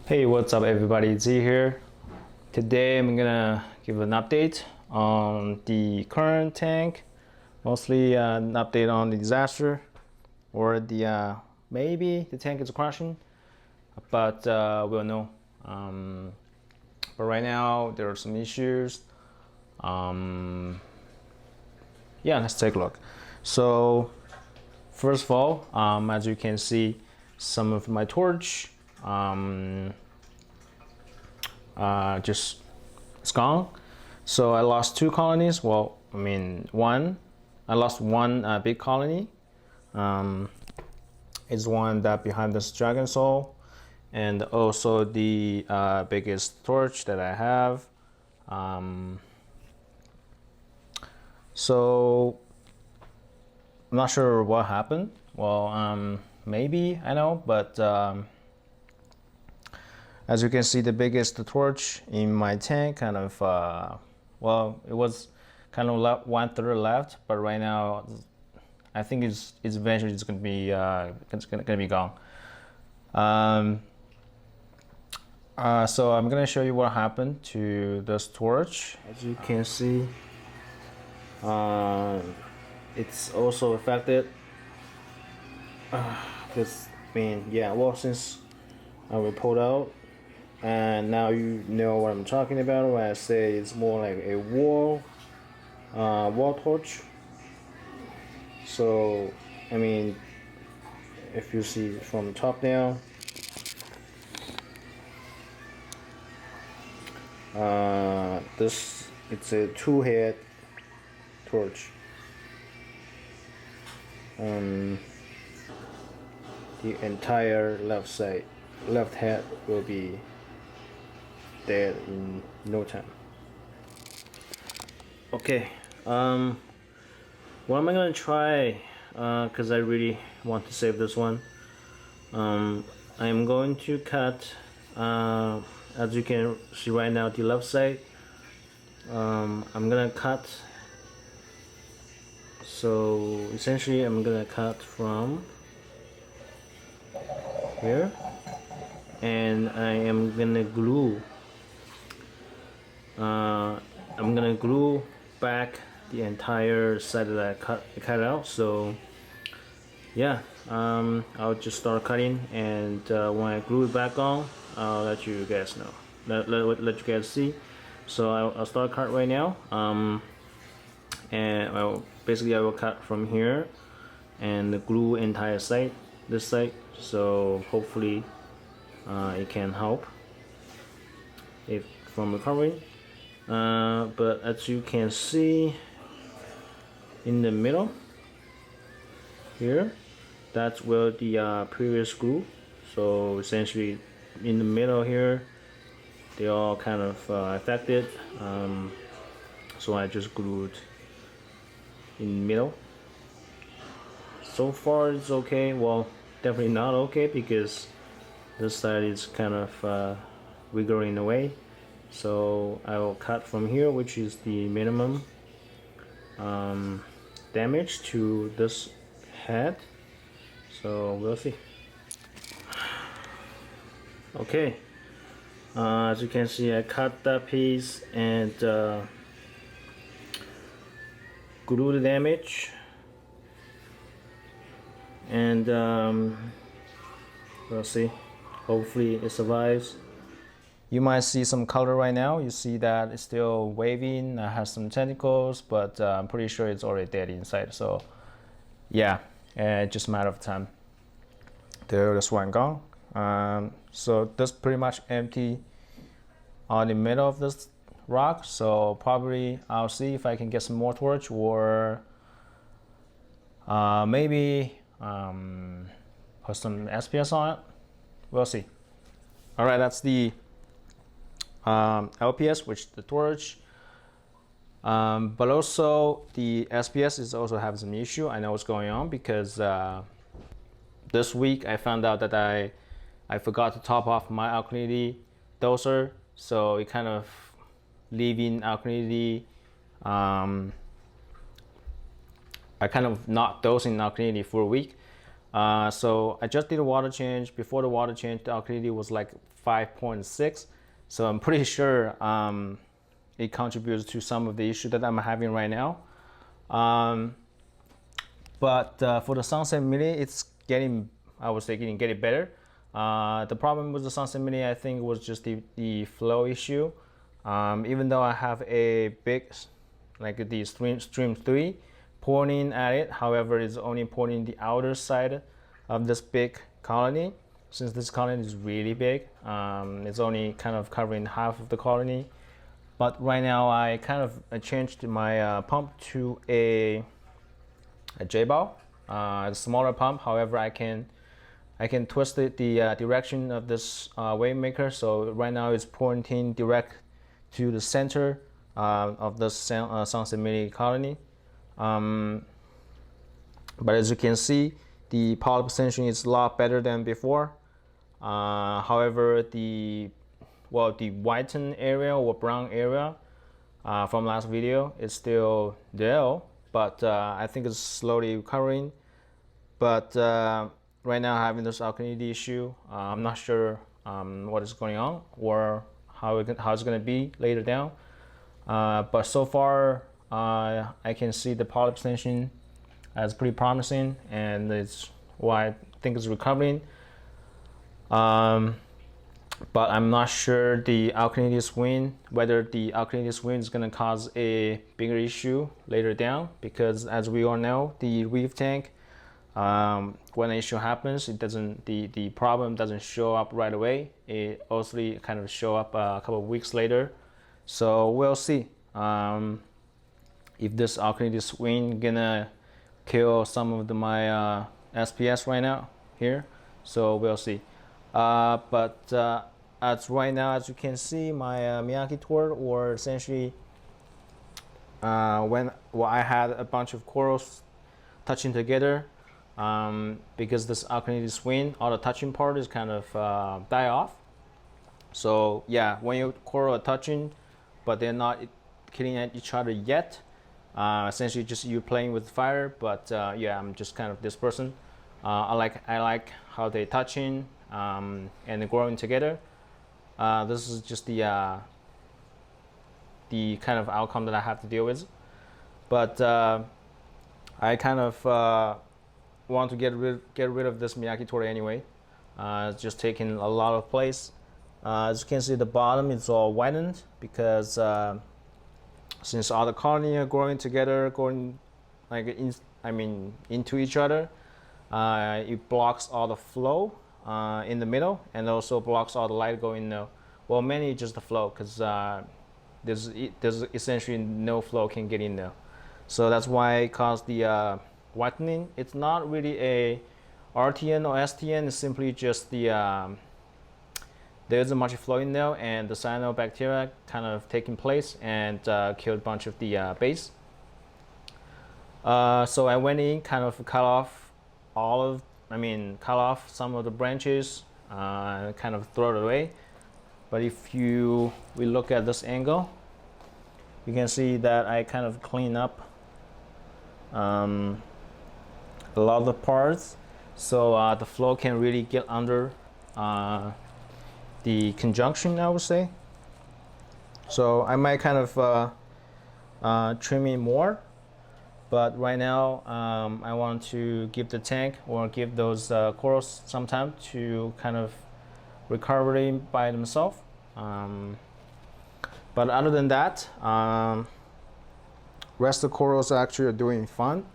Hey, what's up everybody, Z here. Today I'm gonna give an update on the current tank, mostly an update on the disaster or the maybe the tank is crashing, but we'll know. But right now there are some issues. Yeah, let's take a look. So first of all, as you can see, some of my torch just it's gone. So I lost two colonies. Well, I mean I lost one big colony. It's one that behind this dragon soul, and also the biggest torch that I have. So I'm not sure what happened. Well, maybe I know, but as you can see, the biggest torch in my tank kind of, well, it was kind of left, 1/3 left, but right now, I think it's eventually it's gonna be gone. So I'm gonna show you what happened to this torch. As you can see, it's also affected. Because I mean, yeah, well, since I will pull out. And now you know what I'm talking about when I say it's more like a wall torch. So I mean, if you see from top down, this it's a two-head torch. The entire left head will be dead in no time. Okay, what am I gonna try? Because I really want to save this one. I am going to cut, as you can see right now, the left side. I'm gonna cut. So essentially, I'm gonna cut from here, and I am gonna glue. I'm gonna glue back the entire side that I cut out. So yeah, I'll just start cutting, and when I glue it back on, I'll let you guys know. Let you guys see. So I'll start cut right now. And basically I will cut from here and glue entire side, this side. So hopefully it can help if from recovering. But as you can see in the middle here, that's where the previous glue. So essentially in the middle here, they all kind of affected. So I just glued in the middle. So far it's okay. Well, definitely not okay, because this side is kind of wiggling away. So I will cut from here, which is the minimum damage to this head. So we'll see. Okay, as you can see, I cut that piece and glue the damage, and we'll see. Hopefully it survives. You might see some color right now. You see that it's still waving, it has some tentacles, but I'm pretty sure it's already dead inside. So yeah, it's just a matter of time. There, this one gone. So this pretty much empty on the middle of this rock. So probably I'll see if I can get some more torch, or maybe put some SPS on it. We'll see. All right, that's the LPS, which is the torch, but also the SPS is also having some issue. I know what's going on, because this week I found out that I forgot to top off my alkalinity doser, so it kind of leaving alkalinity. I kind of not dosing alkalinity for a week. So I just did a water change. Before the water change, the alkalinity was like 5.6. So I'm pretty sure it contributes to some of the issue that I'm having right now. But for the Sunset Mini, it's getting, I would say, getting better. The problem with the Sunset Mini, I think, was just the flow issue. Even though I have a big, like the stream 3 pointing at it, however, it's only pointing the outer side of this big colony. Since this colony is really big, it's only kind of covering half of the colony. But right now, I kind of changed my pump to a Jebao, a smaller pump. However, I can twist the direction of this WaveMaker. So right now it's pointing direct to the center of the Sunset Mini colony. But as you can see, the polyp extension is a lot better than before. However, the whitened area or brown area from last video is still there, but I think it's slowly recovering. But right now, having this alkalinity issue, I'm not sure what is going on or how it's going to be later down. But so far, I can see the polyp extension as pretty promising, and it's why I think it's recovering. But I'm not sure the alkalinity swing, whether the alkalinity swing is going to cause a bigger issue later down, because as we all know, the reef tank, when an issue happens, it doesn't, the problem doesn't show up right away. It also kind of show up a couple of weeks later. So we'll see if this alkalinity swing gonna kill some of my SPS right now here. So we'll see. But as right now, as you can see, my Miyake tour, or essentially I had a bunch of corals touching together, because this alkalinity swing, all the touching part is kind of die off. So yeah, when your coral are touching, but they're not killing at each other yet, essentially just you playing with fire. But yeah, I'm just kind of this person. I like how they touching and they're growing together. This is just the kind of outcome that I have to deal with. But I kind of want to get rid of this Miyake Tori anyway. It's just taking a lot of place. As you can see, the bottom is all whitened because since all the colony are growing together, going like into each other, it blocks all the flow in the middle, and also blocks all the light going there. Well, mainly just the flow, because there's essentially no flow can get in there. So that's why it caused the whitening. It's not really a RTN or STN. It's simply just the there isn't much flow in there, and the cyanobacteria kind of taking place and killed a bunch of the base. So I went in, kind of cut off some of the branches, kind of throw it away. But if we look at this angle, you can see that I kind of clean up a lot of the parts, so the flow can really get under the conjunction, I would say. So I might kind of trim it more, but right now I want to give the tank or give those corals some time to kind of recover by themselves. But other than that, rest of the corals actually are doing fine.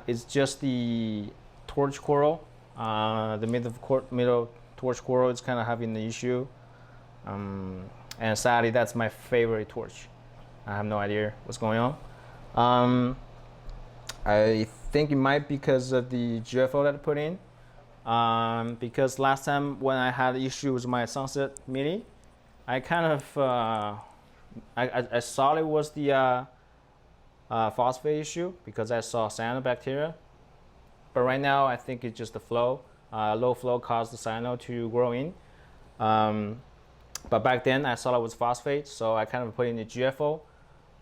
It's just the torch coral, the middle torch coral is kind of having the issue, and sadly that's my favorite torch. I have no idea what's going on. I think it might be because of the GFO that I put in, because last time when I had issues with my Sunset Mini, I kind of I saw it was the phosphate issue, because I saw cyanobacteria. But right now I think it's just the flow. Low flow caused the cyano to grow in. But back then I saw it was phosphate, so I kind of put in the GFO.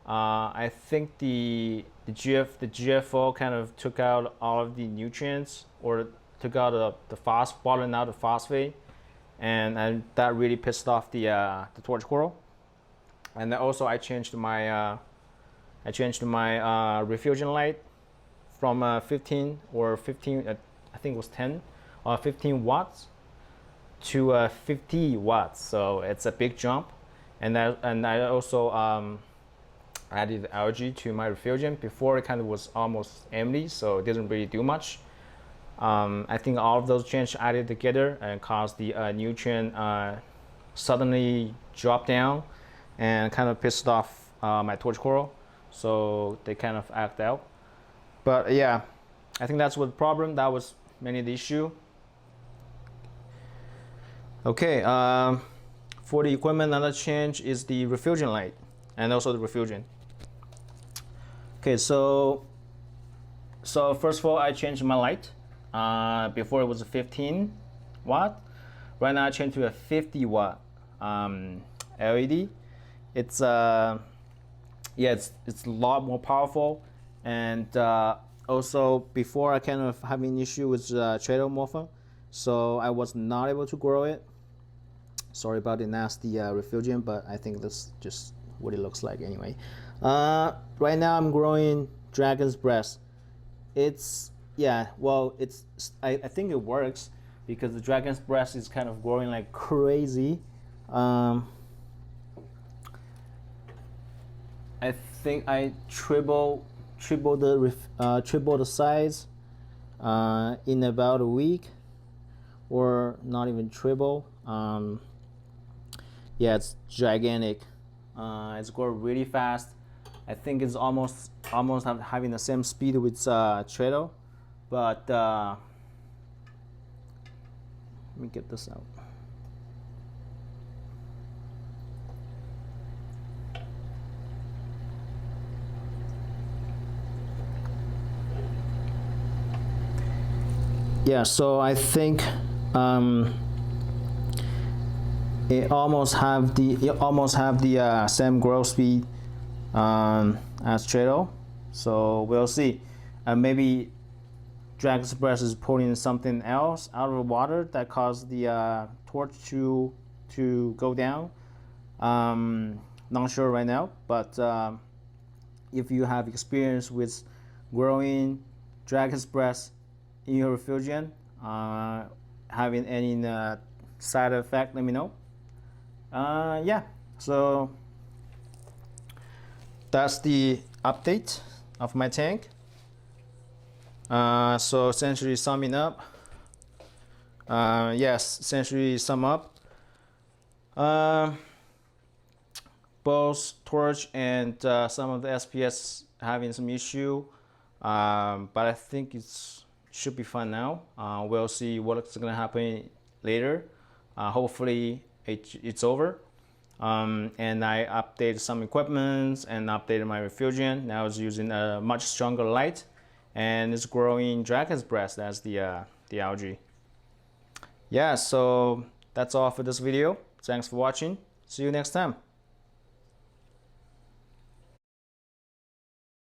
I think the GFO kind of took out all of the nutrients, or took out bottled out the phosphate, and that really pissed off the torch coral. And then also I changed my Refugium light from 15 or 15, I think it was 10 or 15 watts to 50 watts. So it's a big jump. And I also added algae to my Refugium. Before it kind of was almost empty, so it didn't really do much. I think all of those changes added together and caused the nutrient suddenly drop down and kind of pissed off my torch coral. So they kind of act out. But yeah, I think that's what the problem. That was mainly the issue. Okay, for the equipment, another change is the Refugium light and also the Refugium. Okay, so first of all, I changed my light. Before it was a 15 watt. Right now I changed to a 50 watt LED. It's yeah, it's a lot more powerful. And also before I kind of having an issue with Tradomorpha, so I was not able to grow it. Sorry about the nasty Refugium, but I think that's just what it looks like anyway. Right now I'm growing Dragon's Breast. It's, yeah, well, I think it works because the Dragon's Breast is kind of growing like crazy. I think I triple the size in about a week, or not even triple. Yeah, it's gigantic. It's growing really fast. I think it's almost having the same speed with Trado, but let me get this out. Yeah, so I think it almost have the same growth speed as Trado. So we'll see. Maybe Dragon's Breast is pulling something else out of the water that caused the torch to go down. Not sure right now, but if you have experience with growing Dragon's Breast in your Refugium, having any side effect, let me know. Yeah, so that's the update of my tank. So essentially summing up, yes, essentially sum up, both torch and some of the SPS having some issue, but I think it should be fine now. We'll see what's gonna happen later. Hopefully it's over. And I updated some equipment and updated my Refugium. Now it's using a much stronger light, and it's growing Dragon's Breast as the algae. Yeah, so that's all for this video. Thanks for watching. See you next time.